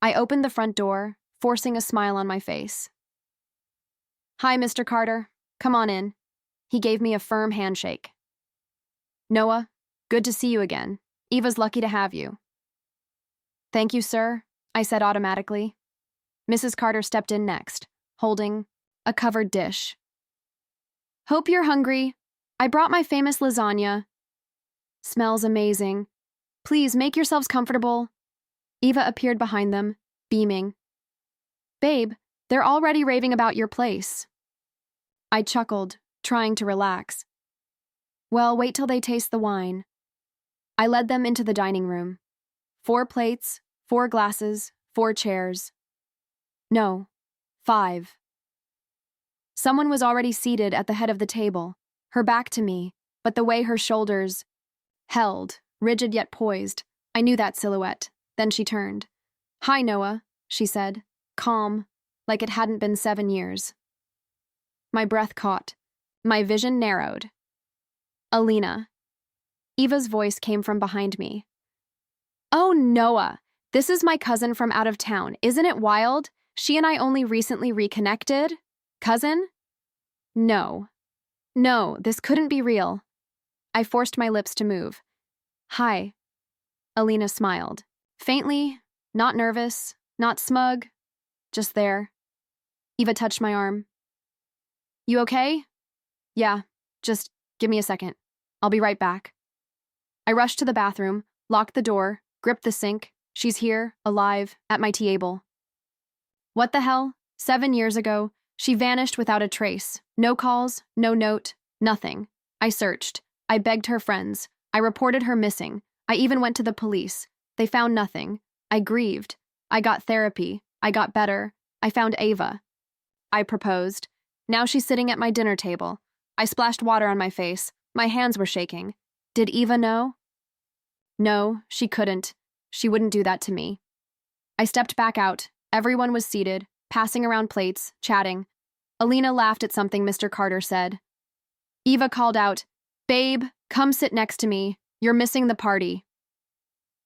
I opened the front door, forcing a smile on my face. "Hi, Mr. Carter. Come on in." He gave me a firm handshake. "Noah, good to see you again. Eva's lucky to have you." "Thank you, sir," I said automatically. Mrs. Carter stepped in next, holding a covered dish. "Hope you're hungry. I brought my famous lasagna. Smells amazing. Please make yourselves comfortable." Eva appeared behind them, beaming. "Babe, they're already raving about your place." I chuckled, trying to relax. "Well, wait till they taste the wine." I led them into the dining room. 4 plates, 4 glasses, 4 chairs. No, 5. Someone was already seated at the head of the table, her back to me, but the way her shoulders held, rigid yet poised, I knew that silhouette. Then she turned. "Hi, Noah," she said, calm, like it hadn't been 7 years. My breath caught. My vision narrowed. "Alina." Eva's voice came from behind me. "Oh, Noah, this is my cousin from out of town. Isn't it wild? She and I only recently reconnected. Cousin?" No, this couldn't be real. I forced my lips to move. "Hi." Alina smiled. Faintly, not nervous, not smug, just there. Eva touched my arm. "You okay?" "Yeah, just give me a second. I'll be right back." I rushed to the bathroom, locked the door, gripped the sink. She's here, alive, at my table. What the hell? 7 years ago, she vanished without a trace. No calls, no note, nothing. I searched. I begged her friends. I reported her missing. I even went to the police. They found nothing. I grieved. I got therapy. I got better. I found Ava. I proposed. Now she's sitting at my dinner table. I splashed water on my face. My hands were shaking. Did Eva know? No, she couldn't. She wouldn't do that to me. I stepped back out. Everyone was seated, passing around plates, chatting. Alina laughed at something Mr. Carter said. Eva called out, "Babe, come sit next to me. You're missing the party."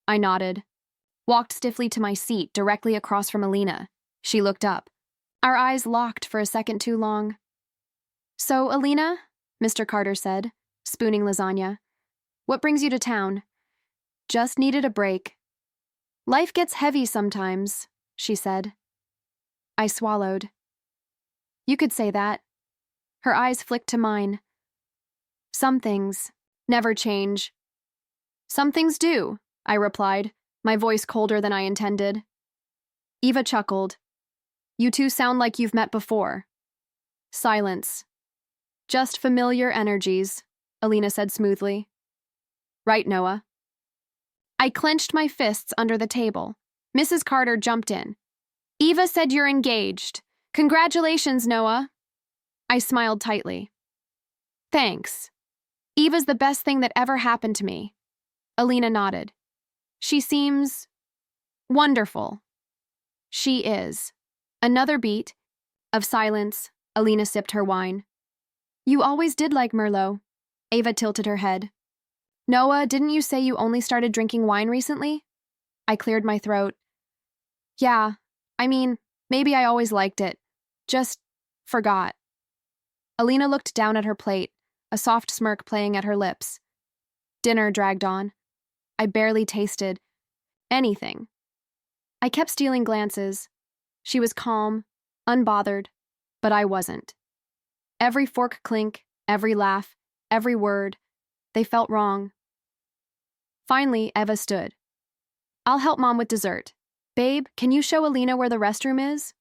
I nodded. Walked stiffly to my seat directly across from Alina. She looked up. Our eyes locked for a second too long. "So, Alina," Mr. Carter said, spooning lasagna, "what brings you to town?" "Just needed a break." "Life gets heavy sometimes," she said. I swallowed. "You could say that." Her eyes flicked to mine. "Some things never change." "Some things do," I replied, my voice colder than I intended. Eva chuckled. "You two sound like you've met before." Silence. "Just familiar energies," Alina said smoothly. "Right, Noah." I clenched my fists under the table. Mrs. Carter jumped in. "Eva said you're engaged. Congratulations, Noah." I smiled tightly. "Thanks. Eva's the best thing that ever happened to me." Alina nodded. "She seems wonderful." "She is." Another beat of silence. Alina sipped her wine. "You always did like Merlot." Ava tilted her head. "Noah, didn't you say you only started drinking wine recently?" I cleared my throat. "Yeah, I mean, maybe I always liked it. Just forgot." Alina looked down at her plate, a soft smirk playing at her lips. Dinner dragged on. I barely tasted anything. I kept stealing glances. She was calm, unbothered, but I wasn't. Every fork clink, every laugh, every word, they felt wrong. Finally, Eva stood. "I'll help Mom with dessert. Babe, can you show Alina where the restroom is?"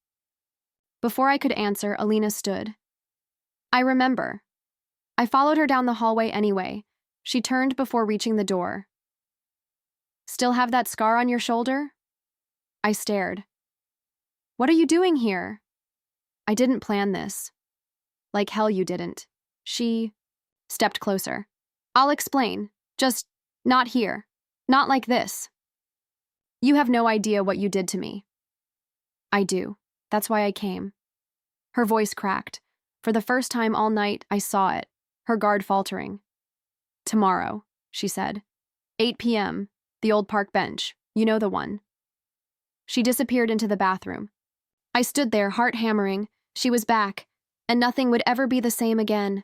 Before I could answer, Alina stood. I remember. I followed her down the hallway anyway. She turned before reaching the door. "Still have that scar on your shoulder?" I stared. "What are you doing here?" "I didn't plan this." "Like hell you didn't." She stepped closer. "I'll explain. Just not here. Not like this." "You have no idea what you did to me." "I do. That's why I came." Her voice cracked. For the first time all night, I saw it, her guard faltering. "Tomorrow," she said. 8 p.m., the old park bench. You know the one. She disappeared into the bathroom. I stood there, heart hammering. She was back, and nothing would ever be the same again.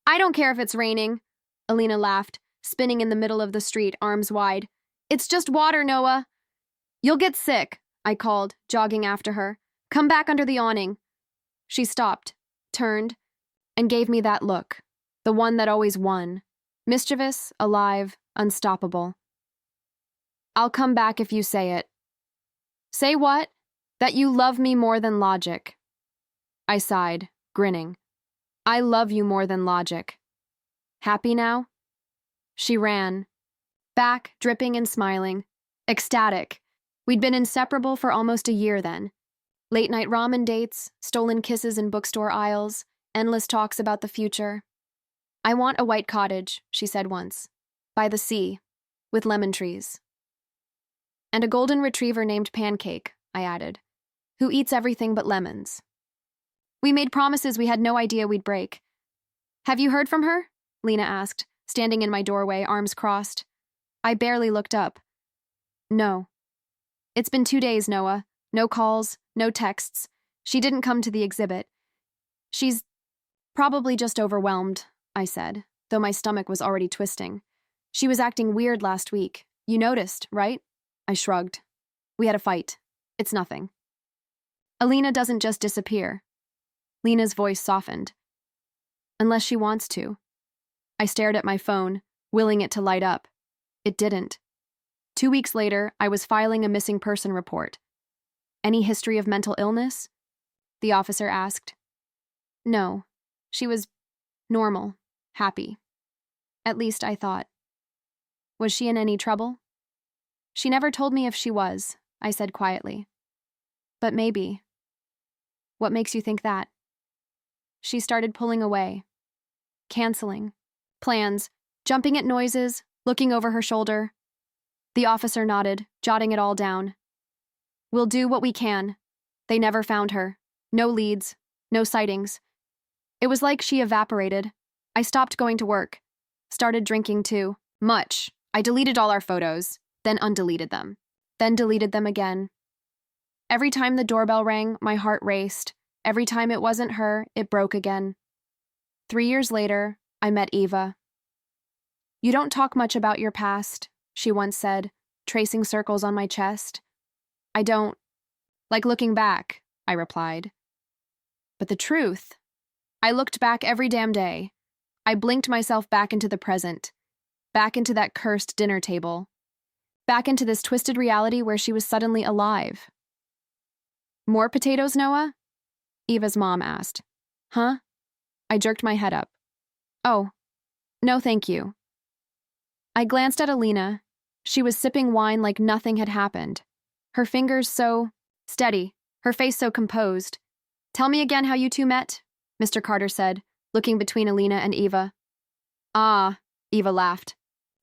I don't care if it's raining, Alina laughed, spinning in the middle of the street, arms wide. It's just water, Noah. You'll get sick, I called, jogging after her. Come back under the awning. She stopped, turned, and gave me that look, the one that always won. Mischievous, alive, unstoppable. I'll come back if you say it. Say what? That you love me more than logic. I sighed, grinning. I love you more than logic. Happy now? She ran. Back, dripping and smiling. Ecstatic. We'd been inseparable for almost a year then. Late-night ramen dates, stolen kisses in bookstore aisles, endless talks about the future. I want a white cottage, she said once. By the sea, with lemon trees. And a golden retriever named Pancake, I added, who eats everything but lemons. We made promises we had no idea we'd break. Have you heard from her? Lena asked, standing in my doorway, arms crossed. I barely looked up. No. It's been 2 days, Noah. No calls, no texts. She didn't come to the exhibit. She's probably just overwhelmed, I said, though my stomach was already twisting. She was acting weird last week. You noticed, right? I shrugged. We had a fight. It's nothing. Alina doesn't just disappear. Lena's voice softened. Unless she wants to. I stared at my phone, willing it to light up. It didn't. 2 weeks later, I was filing a missing person report. Any history of mental illness? The officer asked. No. She was normal, happy. At least I thought. Was she in any trouble? She never told me if she was, I said quietly. But maybe. What makes you think that? She started pulling away. Canceling. Plans. Jumping at noises. Looking over her shoulder. The officer nodded, jotting it all down. We'll do what we can. They never found her. No leads. No sightings. It was like she evaporated. I stopped going to work. Started drinking too. Much. I deleted all our photos, then undeleted them. Then deleted them again. Every time the doorbell rang, my heart raced. Every time it wasn't her, it broke again. 3 years later, I met Eva. You don't talk much about your past, she once said, tracing circles on my chest. I don't like looking back, I replied. But the truth, I looked back every damn day. I blinked myself back into the present, back into that cursed dinner table, back into this twisted reality where she was suddenly alive. More potatoes, Noah? Eva's mom asked. Huh? I jerked my head up. Oh, no thank you. I glanced at Alina. She was sipping wine like nothing had happened. Her fingers so steady, her face so composed. Tell me again how you two met, Mr. Carter said, looking between Alina and Eva. Ah, Eva laughed.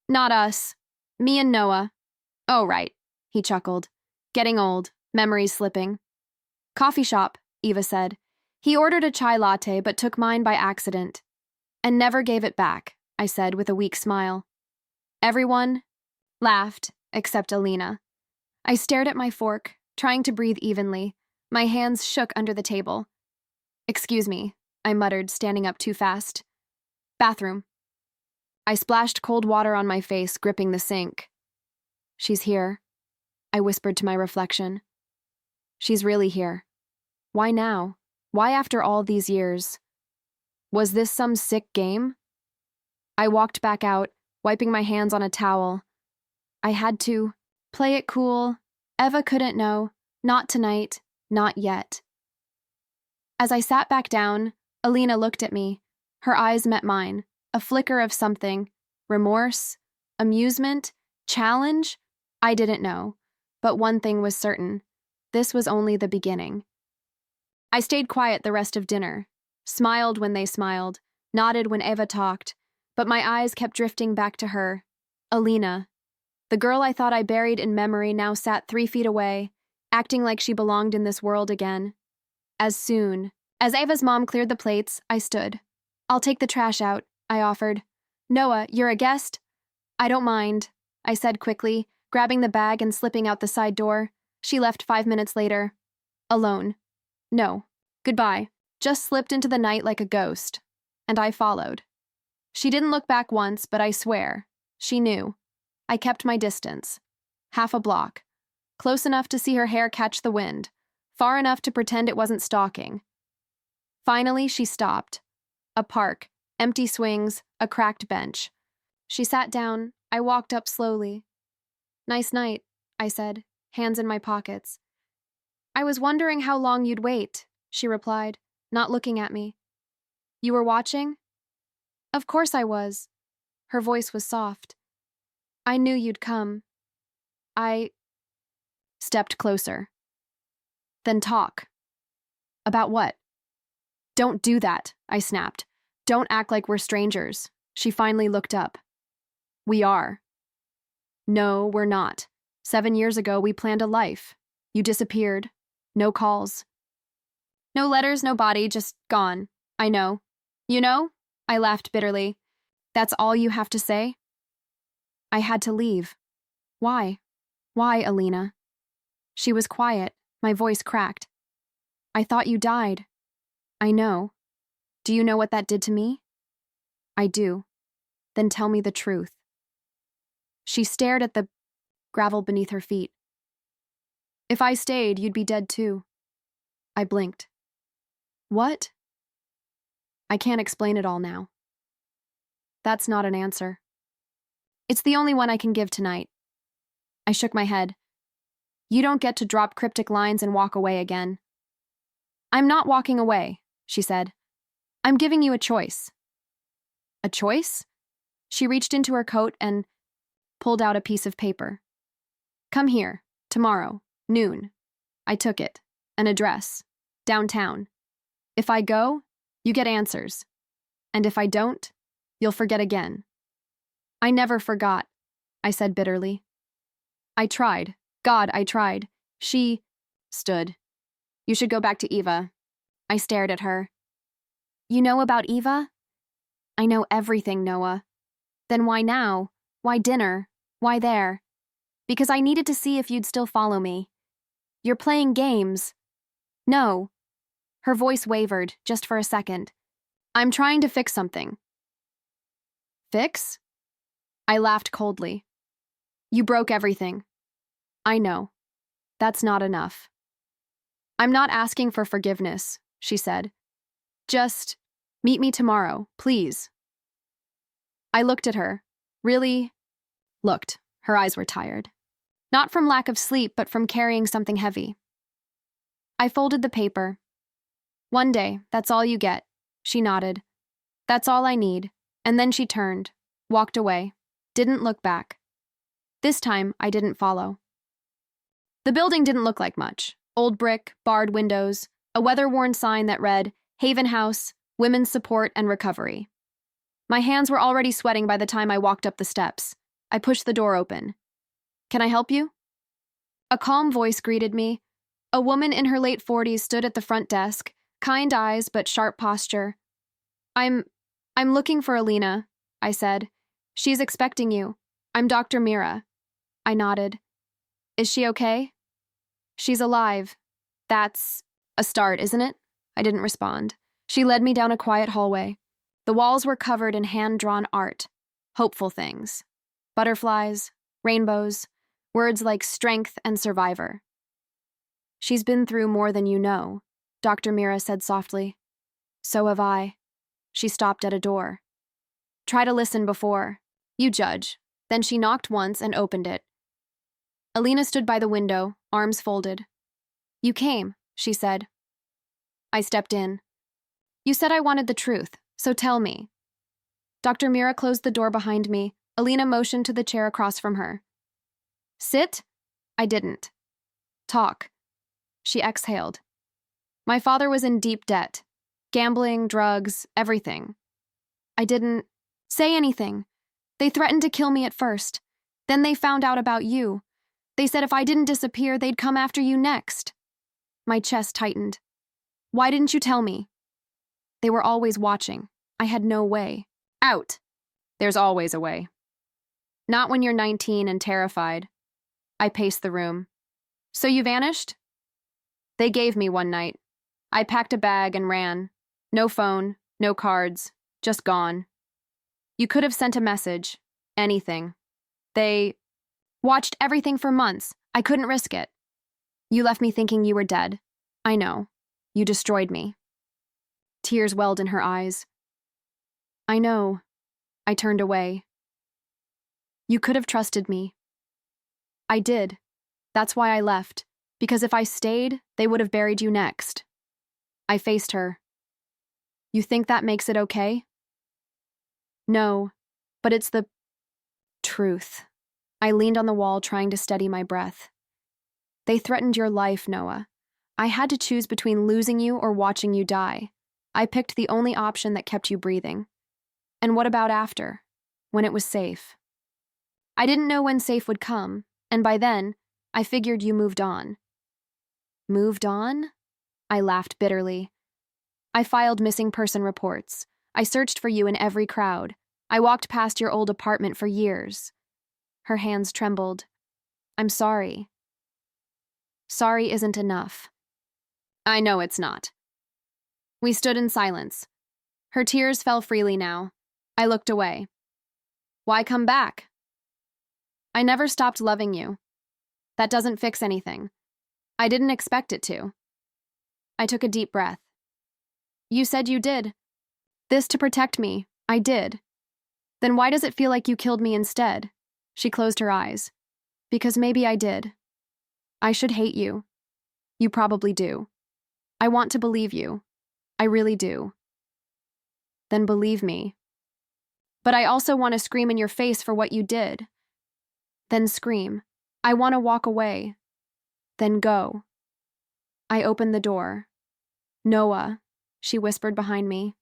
Not us. Me and Noah. Oh, right, he chuckled. Getting old, memories slipping. Coffee shop, Eva said. He ordered a chai latte but took mine by accident. And never gave it back, I said with a weak smile. Everyone laughed, except Alina. I stared at my fork, trying to breathe evenly. My hands shook under the table. Excuse me, I muttered, standing up too fast. Bathroom. I splashed cold water on my face, gripping the sink. She's here, I whispered to my reflection. She's really here. Why now? Why after all these years? Was this some sick game? I walked back out, wiping my hands on a towel. I had to play it cool. Eva couldn't know. Not tonight. Not yet. As I sat back down, Alina looked at me. Her eyes met mine. A flicker of something. Remorse? Amusement? Challenge? I didn't know. But one thing was certain. This was only the beginning. I stayed quiet the rest of dinner. Smiled when they smiled. Nodded when Eva talked. But my eyes kept drifting back to her. Alina. The girl I thought I buried in memory now sat 3 feet away, acting like she belonged in this world again. As soon as Eva's mom cleared the plates, I stood. I'll take the trash out, I offered. Noah, you're a guest? I don't mind, I said quickly, grabbing the bag and slipping out the side door. She left 5 minutes later. Alone. No. Goodbye. Just slipped into the night like a ghost. And I followed. She didn't look back once, but I swear, she knew. I kept my distance. Half a block. Close enough to see her hair catch the wind. Far enough to pretend it wasn't stalking. Finally, she stopped. A park, empty swings, a cracked bench. She sat down. I walked up slowly. "Nice night," I said, hands in my pockets. "I was wondering how long you'd wait," she replied, not looking at me. "You were watching?" "Of course I was." Her voice was soft. "I knew you'd come." I stepped closer. "Then talk." "About what?" "Don't do that," I snapped. "Don't act like we're strangers." She finally looked up. "We are." "No, we're not. 7 years ago, we planned a life. You disappeared. No calls. No letters, no body, just gone. I know." "You know?" I laughed bitterly. "That's all you have to say?" "I had to leave." "Why? Why, Alina?" She was quiet. My voice cracked. "I thought you died." "I know. Do you know what that did to me?" "I do." "Then tell me the truth." She stared at the gravel beneath her feet. "If I stayed, you'd be dead too." I blinked. "What?" "I can't explain it all now." "That's not an answer." "It's the only one I can give tonight." I shook my head. "You don't get to drop cryptic lines and walk away again." "I'm not walking away," she said. "I'm giving you a choice." "A choice?" She reached into her coat and pulled out a piece of paper. "Come here, tomorrow, noon." I took it. An address. Downtown. If I go, you get answers. And if I don't, you'll forget again. "I never forgot," I said bitterly. "I tried. God, I tried." She stood. "You should go back to Eva." I stared at her. "You know about Eva?" "I know everything, Noah." "Then why now? Why dinner? Why there?" "Because I needed to see if you'd still follow me." "You're playing games." "No." Her voice wavered, just for a second. "I'm trying to fix something." "Fix?" I laughed coldly. "You broke everything." "I know. That's not enough." "I'm not asking for forgiveness," she said. "Just meet me tomorrow, please." I looked at her. Really looked. Her eyes were tired. Not from lack of sleep, but from carrying something heavy. I folded the paper. "One day, that's all you get." She nodded. "That's all I need." And then she turned, walked away, didn't look back. This time, I didn't follow. The building didn't look like much. Old brick, barred windows, a weather-worn sign that read, "Haven House, Women's Support and Recovery." My hands were already sweating by the time I walked up the steps. I pushed the door open. "Can I help you?" A calm voice greeted me. A woman in her late 40s stood at the front desk, kind eyes but sharp posture. I'm looking for Alina," I said. "She's expecting you. I'm Dr. Mira." I nodded. "Is she okay?" "She's alive." "That's a start, isn't it?" I didn't respond. She led me down a quiet hallway. The walls were covered in hand-drawn art, hopeful things. Butterflies, rainbows, words like strength and survivor. "She's been through more than you know," Dr. Mira said softly. "So have I." She stopped at a door. "Try to listen before. You judge." Then she knocked once and opened it. Alina stood by the window, arms folded. "You came," she said. I stepped in. "You said I wanted the truth, so tell me." Dr. Mira closed the door behind me. Alina motioned to the chair across from her. "Sit?" I didn't. "Talk." She exhaled. "My father was in deep debt. Gambling, drugs, everything. I didn't say anything. They threatened to kill me at first. Then they found out about you. They said if I didn't disappear, they'd come after you next." My chest tightened. "Why didn't you tell me?" "They were always watching. I had no way." "Out." "There's always a way." "Not when you're 19 and terrified." I paced the room. So you vanished? They gave me one night. I packed a bag and ran. No phone, no cards, just gone. You could have sent a message. Anything. They watched everything for months. I couldn't risk it. You left me thinking you were dead. I know. You destroyed me. Tears welled in her eyes. I know. I turned away. You could have trusted me. I did. That's why I left. Because if I stayed, they would have buried you next. I faced her. You think that makes it okay? No, but it's the truth. I leaned on the wall trying to steady my breath. They threatened your life, Noah. I had to choose between losing you or watching you die. I picked the only option that kept you breathing. And what about after? When it was safe? I didn't know when safe would come, and by then, I figured you moved on. Moved on? I laughed bitterly. I filed missing person reports. I searched for you in every crowd. I walked past your old apartment for years. Her hands trembled. I'm sorry. Sorry isn't enough. I know it's not. We stood in silence. Her tears fell freely now. I looked away. Why come back? I never stopped loving you. That doesn't fix anything. I didn't expect it to. I took a deep breath. You said you did. This to protect me. I did. Then why does it feel like you killed me instead? She closed her eyes. Because maybe I did. I should hate you. You probably do. I want to believe you. I really do. Then believe me. But I also want to scream in your face for what you did. Then scream. I want to walk away. Then go. I opened the door. Noah, she whispered behind me.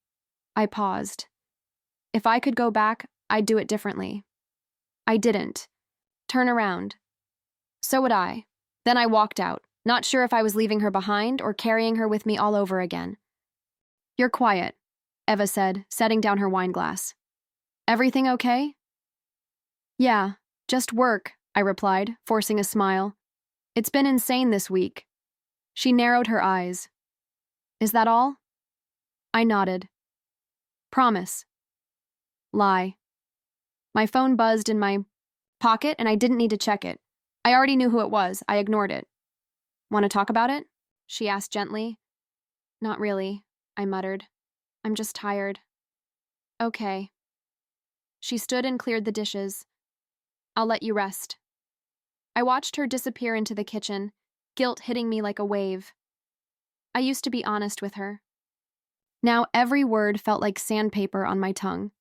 I paused. If I could go back, I'd do it differently. I didn't. Turn around. So would I. Then I walked out, not sure if I was leaving her behind or carrying her with me all over again. You're quiet, Eva said, setting down her wine glass. Everything okay? Yeah, just work, I replied, forcing a smile. It's been insane this week. She narrowed her eyes. Is that all? I nodded. Promise. Lie. My phone buzzed in my pocket and I didn't need to check it. I already knew who it was. I ignored it. Want to talk about it? She asked gently. Not really, I muttered. I'm just tired. Okay. She stood and cleared the dishes. I'll let you rest. I watched her disappear into the kitchen, guilt hitting me like a wave. I used to be honest with her. Now every word felt like sandpaper on my tongue.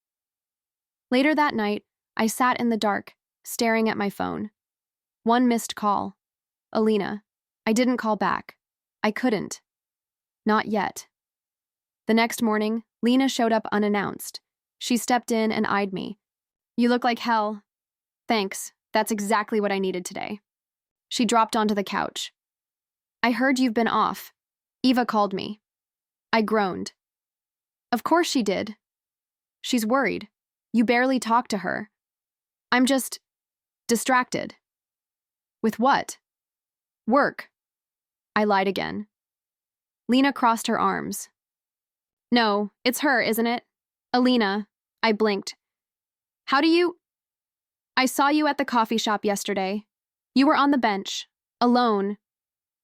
Later that night, I sat in the dark, staring at my phone. One missed call. Alina. I didn't call back. I couldn't. Not yet. The next morning, Lena showed up unannounced. She stepped in and eyed me. You look like hell. Thanks. That's exactly what I needed today. She dropped onto the couch. I heard you've been off. Eva called me. I groaned. Of course she did. She's worried. You barely talk to her. I'm just distracted. With what? Work. I lied again. Lena crossed her arms. No, it's her, isn't it? Alina. I blinked. How do you... I saw you at the coffee shop yesterday. You were on the bench, alone.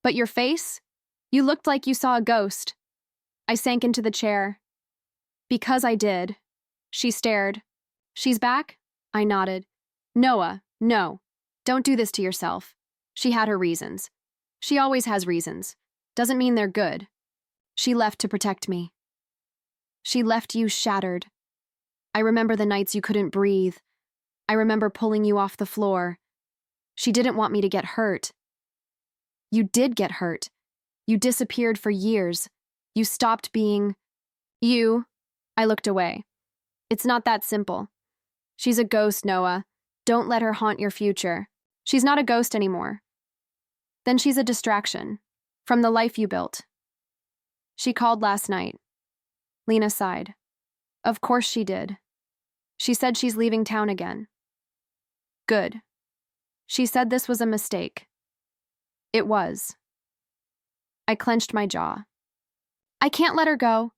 But your face? You looked like you saw a ghost. I sank into the chair. Because I did. She stared. She's back? I nodded. Noah, no. Don't do this to yourself. She had her reasons. She always has reasons. Doesn't mean they're good. She left to protect me. She left you shattered. I remember the nights you couldn't breathe. I remember pulling you off the floor. She didn't want me to get hurt. You did get hurt. You disappeared for years. You stopped being... you. I looked away. It's not that simple. She's a ghost, Noah. Don't let her haunt your future. She's not a ghost anymore. Then she's a distraction. From the life you built. She called last night. Lena sighed. Of course she did. She said she's leaving town again. Good. She said this was a mistake. It was. I clenched my jaw. I can't let her go.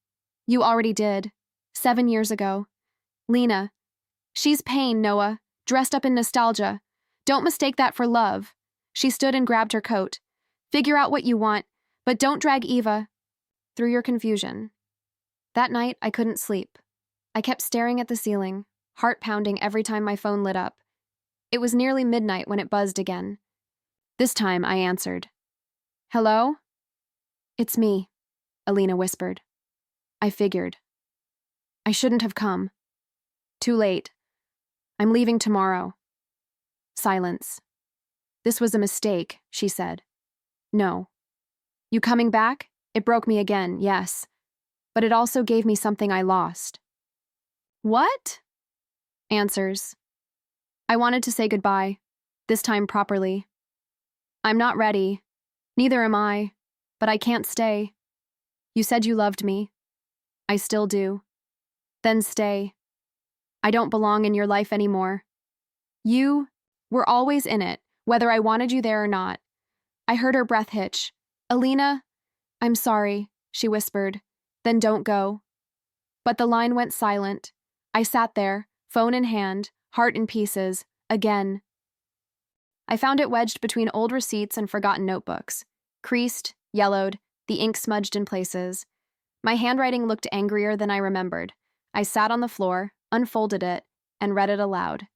You already did. 7 years ago. Lena. She's pain, Noah, dressed up in nostalgia. Don't mistake that for love. She stood and grabbed her coat. Figure out what you want, but don't drag Eva through your confusion. That night, I couldn't sleep. I kept staring at the ceiling, heart pounding every time my phone lit up. It was nearly midnight when it buzzed again. This time, I answered. Hello? It's me, Alina whispered. I figured. I shouldn't have come. Too late. I'm leaving tomorrow. Silence. This was a mistake, she said. No. You coming back? It broke me again, yes. But it also gave me something I lost. What? Answers. I wanted to say goodbye, this time properly. I'm not ready. Neither am I. But I can't stay. You said you loved me. I still do. Then stay. I don't belong in your life anymore. You were always in it, whether I wanted you there or not. I heard her breath hitch. Alina, I'm sorry, she whispered. Then don't go. But the line went silent. I sat there, phone in hand, heart in pieces, again. I found it wedged between old receipts and forgotten notebooks. Creased, yellowed, the ink smudged in places. My handwriting looked angrier than I remembered. I sat on the floor, unfolded it, and read it aloud.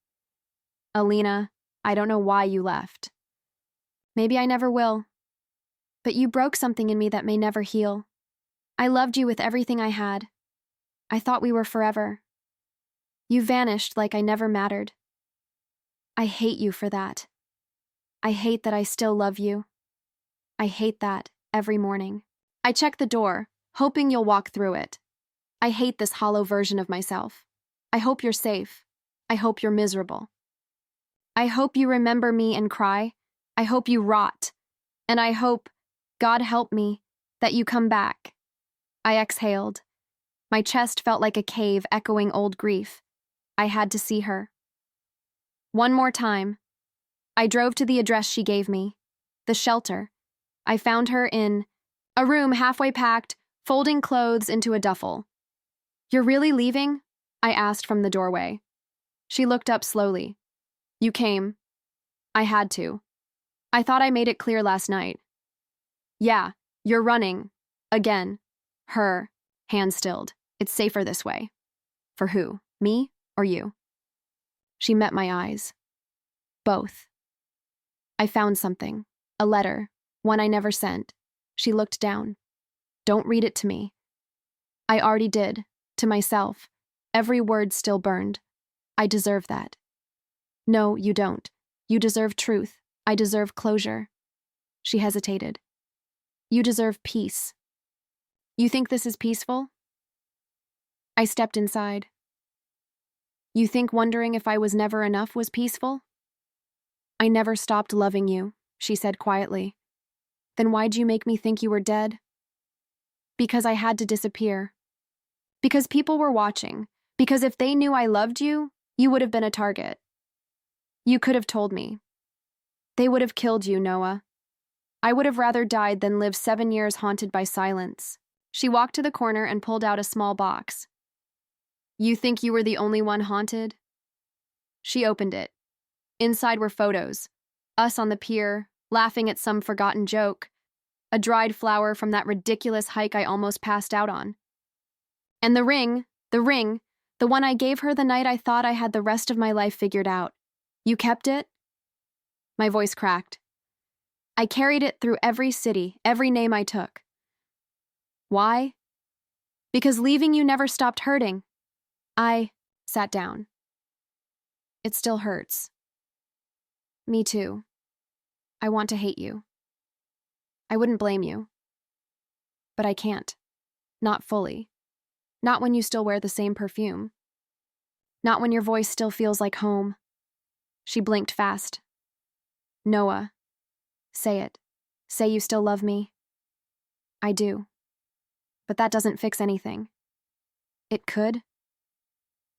Alina, I don't know why you left. Maybe I never will. But you broke something in me that may never heal. I loved you with everything I had. I thought we were forever. You vanished like I never mattered. I hate you for that. I hate that I still love you. I hate that every morning. I check the door, hoping you'll walk through it. I hate this hollow version of myself. I hope you're safe. I hope you're miserable. I hope you remember me and cry. I hope you rot. And I hope, God help me, that you come back. I exhaled. My chest felt like a cave echoing old grief. I had to see her. One more time. I drove to the address she gave me, the shelter. I found her in a room halfway packed, folding clothes into a duffel. You're really leaving? I asked from the doorway. She looked up slowly. You came. I had to. I thought I made it clear last night. Yeah, you're running. Again. Her. Hand stilled. It's safer this way. For who? Me or you? She met my eyes. Both. I found something. A letter. One I never sent. She looked down. Don't read it to me. I already did. To myself. Every word still burned. I deserve that. No, you don't. You deserve truth. I deserve closure. She hesitated. You deserve peace. You think this is peaceful? I stepped inside. You think wondering if I was never enough was peaceful? I never stopped loving you, she said quietly. Then why'd you make me think you were dead? Because I had to disappear. Because people were watching. Because if they knew I loved you, you would have been a target. You could have told me. They would have killed you, Noah. I would have rather died than live 7 years haunted by silence. She walked to the corner and pulled out a small box. You think you were the only one haunted? She opened it. Inside were photos. Us on the pier, laughing at some forgotten joke. A dried flower from that ridiculous hike I almost passed out on. And the ring, the one I gave her the night I thought I had the rest of my life figured out. You kept it? My voice cracked. I carried it through every city, every name I took. Why? Because leaving you never stopped hurting. I sat down. It still hurts. Me too. I want to hate you. I wouldn't blame you. But I can't. Not fully. Not when you still wear the same perfume. Not when your voice still feels like home. She blinked fast. Noah. Say it. Say you still love me. I do. But that doesn't fix anything. It could?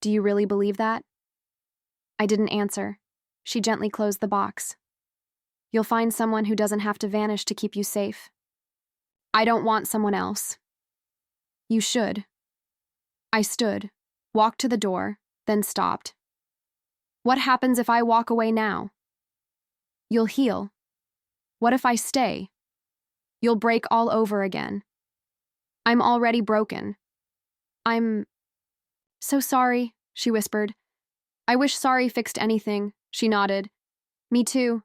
Do you really believe that? I didn't answer. She gently closed the box. You'll find someone who doesn't have to vanish to keep you safe. I don't want someone else. You should. I stood, walked to the door, then stopped. What happens if I walk away now? You'll heal. What if I stay? You'll break all over again. I'm already broken. I'm so sorry, she whispered. I wish sorry fixed anything, she nodded. Me too.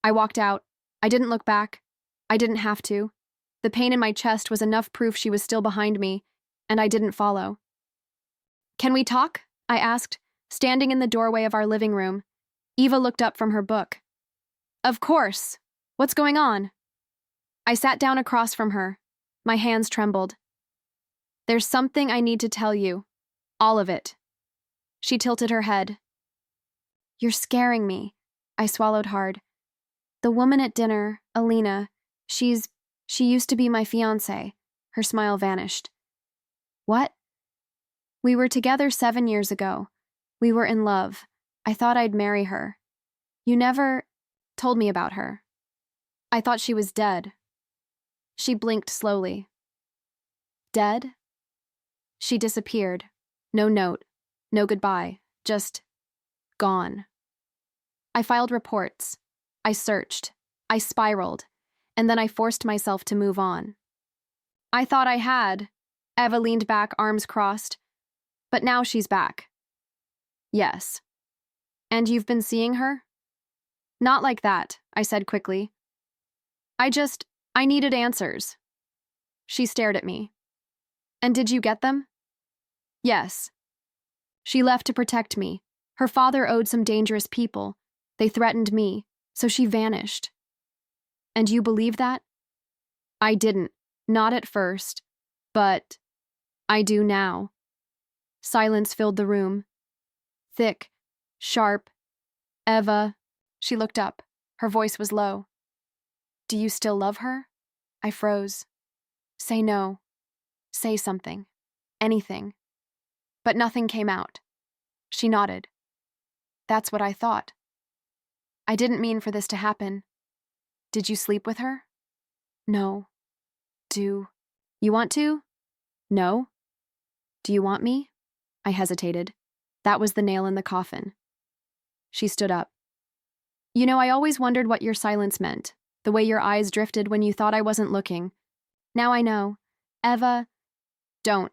I walked out. I didn't look back. I didn't have to. The pain in my chest was enough proof she was still behind me, and I didn't follow. Can we talk? I asked, standing in the doorway of our living room. Eva looked up from her book. Of course. What's going on? I sat down across from her. My hands trembled. There's something I need to tell you. All of it. She tilted her head. You're scaring me. I swallowed hard. The woman at dinner, Alina, she used to be my fiancé. Her smile vanished. What? We were together 7 years ago. We were in love. I thought I'd marry her. You never told me about her. I thought she was dead. She blinked slowly. Dead? She disappeared. No note, no goodbye, just gone. I filed reports. I searched. I spiraled. And then I forced myself to move on. I thought I had. Eva leaned back, arms crossed. But now she's back. Yes. And you've been seeing her? Not like that, I said quickly. I needed answers. She stared at me. And did you get them? Yes. She left to protect me. Her father owed some dangerous people. They threatened me, so she vanished. And you believe that? I didn't. Not at first. But I do now. Silence filled the room. Thick, sharp. Eva. She looked up. Her voice was low. Do you still love her? I froze. Say no. Say something. Anything. But nothing came out. She nodded. That's what I thought. I didn't mean for this to happen. Did you sleep with her? No. Do you want to? No. Do you want me? I hesitated. That was the nail in the coffin. She stood up. You know, I always wondered what your silence meant, the way your eyes drifted when you thought I wasn't looking. Now I know. Eva, don't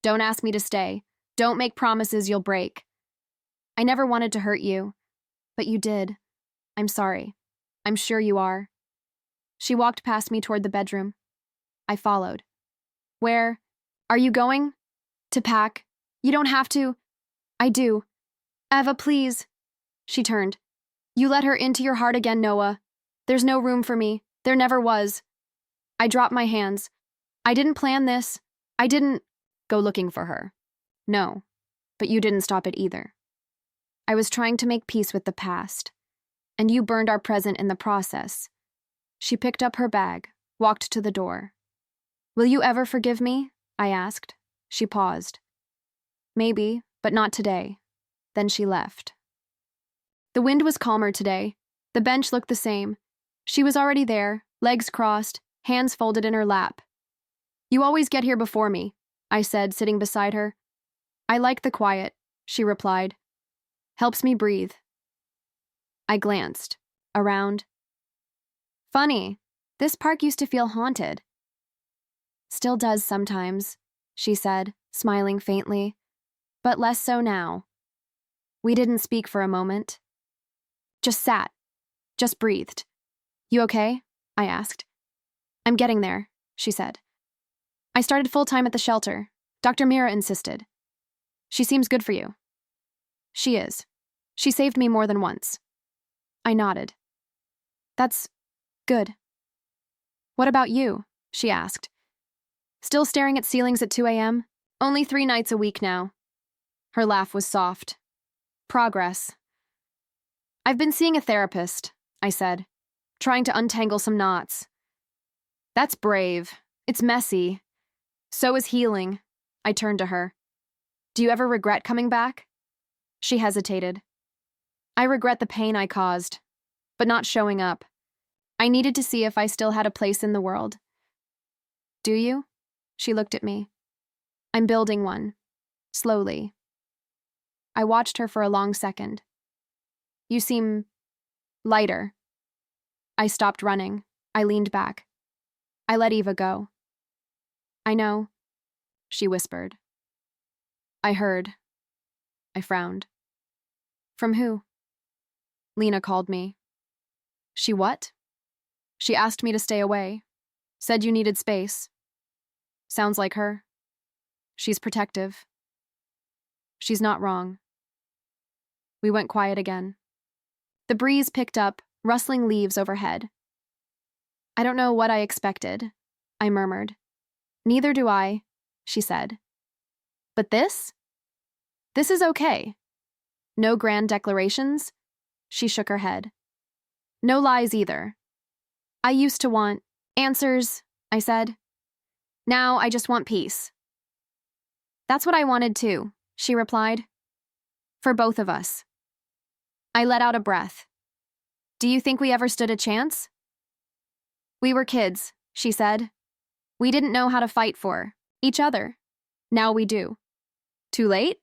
ask me to stay. Don't make promises you'll break. I never wanted to hurt you, but you did. I'm sorry. I'm sure you are. She walked past me toward the bedroom. I followed. Where? Are you going? To pack. You don't have to. I do. Eva, please. She turned. You let her into your heart again, Noah. There's no room for me. There never was. I dropped my hands. I didn't plan this. I didn't go looking for her. No, but you didn't stop it either. I was trying to make peace with the past, and you burned our present in the process. She picked up her bag, walked to the door. Will you ever forgive me? I asked. She paused. Maybe, but not today. Then she left. The wind was calmer today. The bench looked the same. She was already there, legs crossed, hands folded in her lap. You always get here before me, I said, sitting beside her. I like the quiet, she replied. Helps me breathe. I glanced. Around. Funny, this park used to feel haunted. Still does sometimes, she said, smiling faintly, but less so now. We didn't speak for a moment. Just sat. Just breathed. You okay? I asked. I'm getting there, she said. I started full-time at the shelter. Dr. Mira insisted. She seems good for you. She is. She saved me more than once. I nodded. That's good. What about you? She asked. Still staring at ceilings at 2 a.m.? Only 3 nights a week now. Her laugh was soft. Progress. I've been seeing a therapist, I said, trying to untangle some knots. That's brave. It's messy. So is healing. I turned to her. Do you ever regret coming back? She hesitated. I regret the pain I caused, but not showing up. I needed to see if I still had a place in the world. Do you? She looked at me. I'm building one. Slowly. I watched her for a long second. You seem lighter. I stopped running. I leaned back. I let Eva go. I know, she whispered. I heard. I frowned. From who? Lena called me. She what? She asked me to stay away. Said you needed space. Sounds like her. She's protective. She's not wrong. We went quiet again. The breeze picked up, rustling leaves overhead. I don't know what I expected, I murmured. Neither do I, she said. But this? This is okay. No grand declarations? She shook her head. No lies either. I used to want answers, I said. Now I just want peace. That's what I wanted too, she replied. For both of us. I let out a breath. Do you think we ever stood a chance? We were kids, she said. We didn't know how to fight for each other. Now we do. Too late?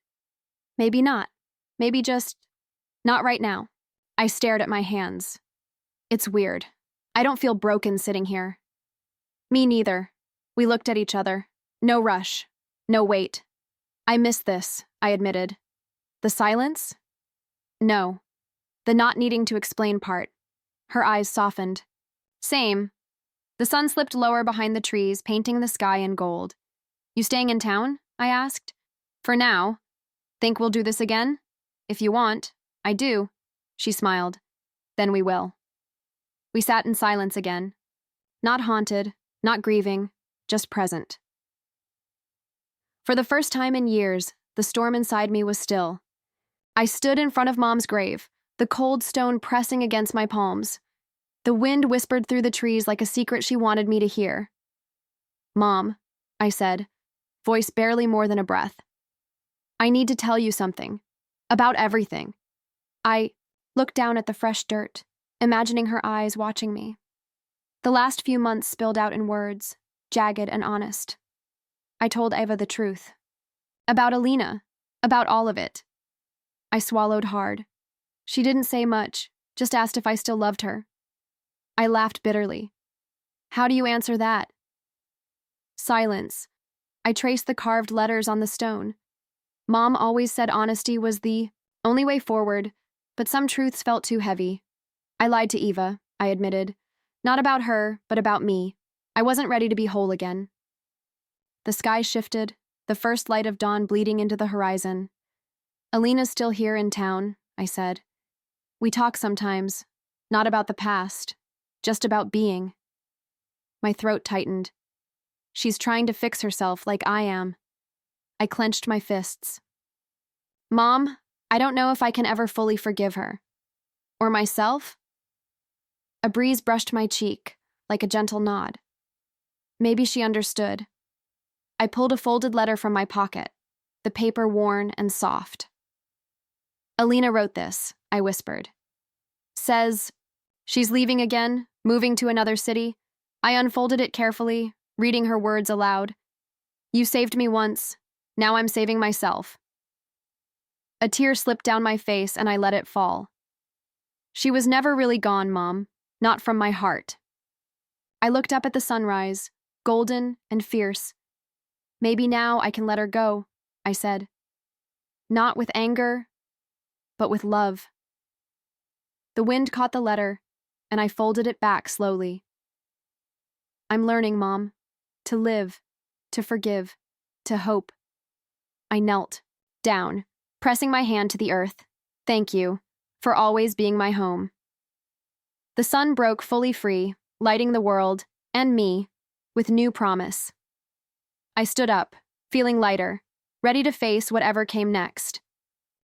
Maybe not. Maybe just not right now. I stared at my hands. It's weird. I don't feel broken sitting here. Me neither. We looked at each other. No rush. No wait. I missed this, I admitted. The silence? No. The not needing to explain part. Her eyes softened. Same. The sun slipped lower behind the trees, painting the sky in gold. You staying in town? I asked. For now. Think we'll do this again? If you want. I do. She smiled. Then we will. We sat in silence again. Not haunted, not grieving, just present. For the first time in years, the storm inside me was still. I stood in front of Mom's grave, the cold stone pressing against my palms. The wind whispered through the trees like a secret she wanted me to hear. Mom, I said, voice barely more than a breath. I need to tell you something. About everything. I looked down at the fresh dirt, imagining her eyes watching me. The last few months spilled out in words, jagged and honest. I told Eva the truth. About Alina. About all of it. I swallowed hard. She didn't say much, just asked if I still loved her. I laughed bitterly. How do you answer that? Silence. I traced the carved letters on the stone. Mom always said honesty was the only way forward, but some truths felt too heavy. I lied to Eva, I admitted. Not about her, but about me. I wasn't ready to be whole again. The sky shifted, the first light of dawn bleeding into the horizon. Alina's still here in town, I said. We talk sometimes, not about the past, just about being. My throat tightened. She's trying to fix herself like I am. I clenched my fists. Mom, I don't know if I can ever fully forgive her. Or myself? A breeze brushed my cheek, like a gentle nod. Maybe she understood. I pulled a folded letter from my pocket, the paper worn and soft. Alina wrote this, I whispered. Says, she's leaving again, moving to another city. I unfolded it carefully, reading her words aloud. You saved me once. Now I'm saving myself. A tear slipped down my face and I let it fall. She was never really gone, Mom. Not from my heart. I looked up at the sunrise, golden and fierce. Maybe now I can let her go, I said. Not with anger, but with love. The wind caught the letter, and I folded it back slowly. I'm learning, Mom, to live, to forgive, to hope. I knelt, down, pressing my hand to the earth. Thank you, for always being my home. The sun broke fully free, lighting the world, and me, with new promise. I stood up, feeling lighter, ready to face whatever came next.